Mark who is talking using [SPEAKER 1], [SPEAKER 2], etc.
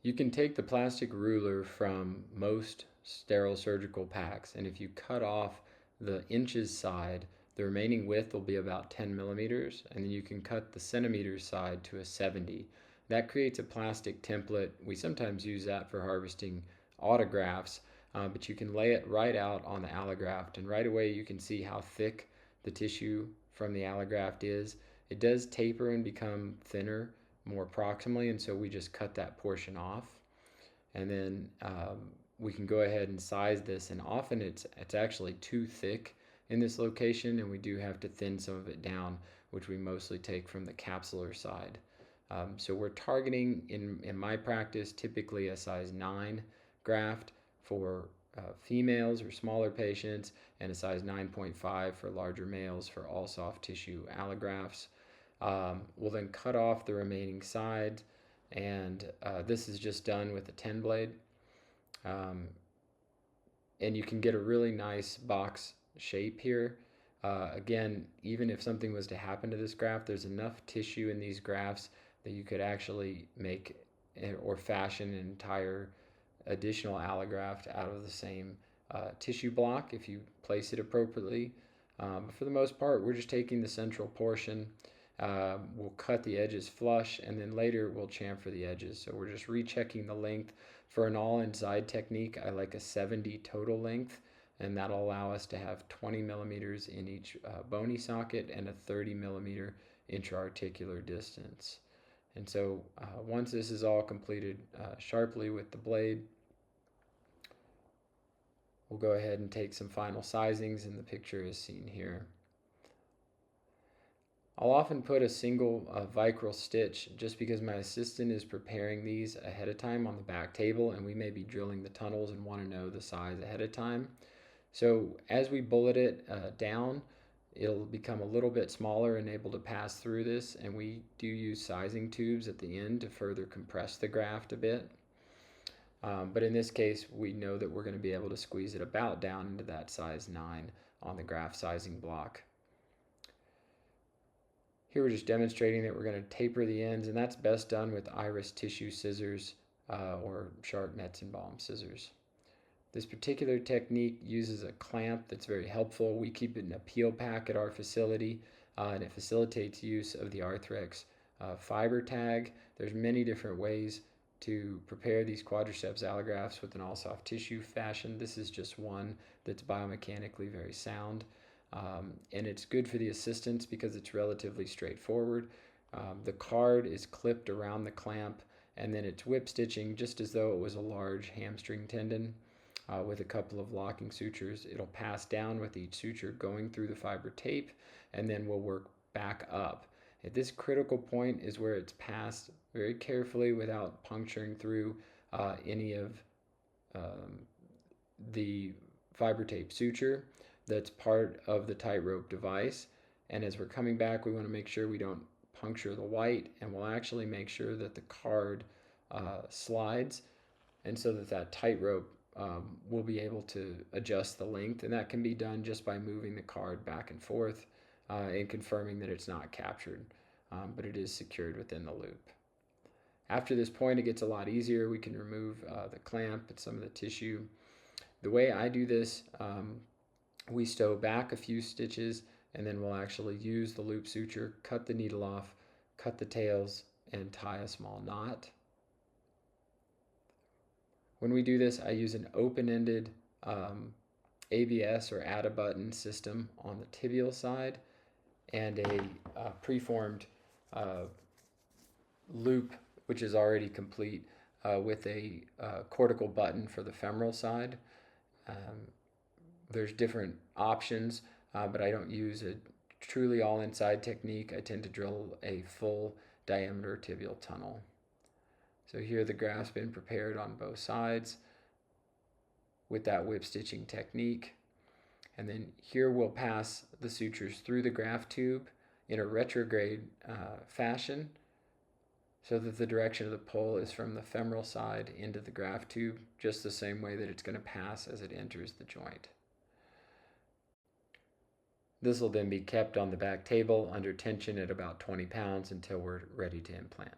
[SPEAKER 1] You can take the plastic ruler from most sterile surgical packs, and if you cut off the inches side, the remaining width will be about 10 millimeters, and then you can cut the centimeters side to a 70. That creates a plastic template. We sometimes use that for harvesting autografts, but you can lay it right out on the allograft, and right away you can see how thick the tissue from the allograft is. It does taper and become thinner more proximally, and so we just cut that portion off, and then we can go ahead and size this, and often it's actually too thick in this location, and we do have to thin some of it down, which we mostly take from the capsular side. So we're targeting, in my practice, typically a size 9 graft for females or smaller patients, and a size 9.5 for larger males for all soft tissue allografts. We'll then cut off the remaining side, and this is just done with a 10 blade. And you can get a really nice box shape here. Again, even if something was to happen to this graft, there's enough tissue in these grafts that you could actually make or fashion an entire additional allograft out of the same tissue block if you place it appropriately. But for the most part, we're just taking the central portion. We'll cut the edges flush, and then later we'll chamfer the edges. So we're just rechecking the length. For an all-inside technique, I like a 70 total length, and that'll allow us to have 20 millimeters in each bony socket and a 30 millimeter intra-articular distance. And so once this is all completed sharply with the blade, we'll go ahead and take some final sizings, and the picture is seen here. I'll often put a single vicryl stitch just because my assistant is preparing these ahead of time on the back table, and we may be drilling the tunnels and want to know the size ahead of time. So as we bullet it down, it'll become a little bit smaller and able to pass through this, and we do use sizing tubes at the end to further compress the graft a bit. But in this case, we know that we're going to be able to squeeze it about down into that size 9 on the graft sizing block. Here we're just demonstrating that we're going to taper the ends, and that's best done with iris tissue scissors or sharp Metzenbaum scissors. This particular technique uses a clamp that's very helpful. We keep it in a peel pack at our facility, and it facilitates use of the Arthrex FiberTag. There's many different ways to prepare these quadriceps allografts with an all soft tissue fashion. This is just one that's biomechanically very sound. And it's good for the assistants because it's relatively straightforward. The card is clipped around the clamp, and then it's whip stitching just as though it was a large hamstring tendon with a couple of locking sutures. It'll pass down with each suture going through the fiber tape, and then we'll work back up. At this critical point is where it's passed very carefully without puncturing through any of the fiber tape suture that's part of the TightRope device. And as we're coming back, we want to make sure we don't puncture the white, and we'll actually make sure that the card slides, and so that TightRope will be able to adjust the length, and that can be done just by moving the card back and forth and confirming that it's not captured, but it is secured within the loop. After this point, it gets a lot easier. We can remove the clamp and some of the tissue. The way I do this, we sew back a few stitches, and then we'll actually use the loop suture, cut the needle off, cut the tails, and tie a small knot. When we do this, I use an open-ended ABS or add a button system on the tibial side, and a preformed loop which is already complete with a cortical button for the femoral side. There's different options, but I don't use a truly all-inside technique. I tend to drill a full diameter tibial tunnel. So here the graft's been prepared on both sides with that whip stitching technique. And then here we'll pass the sutures through the graft tube in a retrograde fashion so that the direction of the pull is from the femoral side into the graft tube, just the same way that it's going to pass as it enters the joint. This will then be kept on the back table under tension at about 20 pounds until we're ready to implant.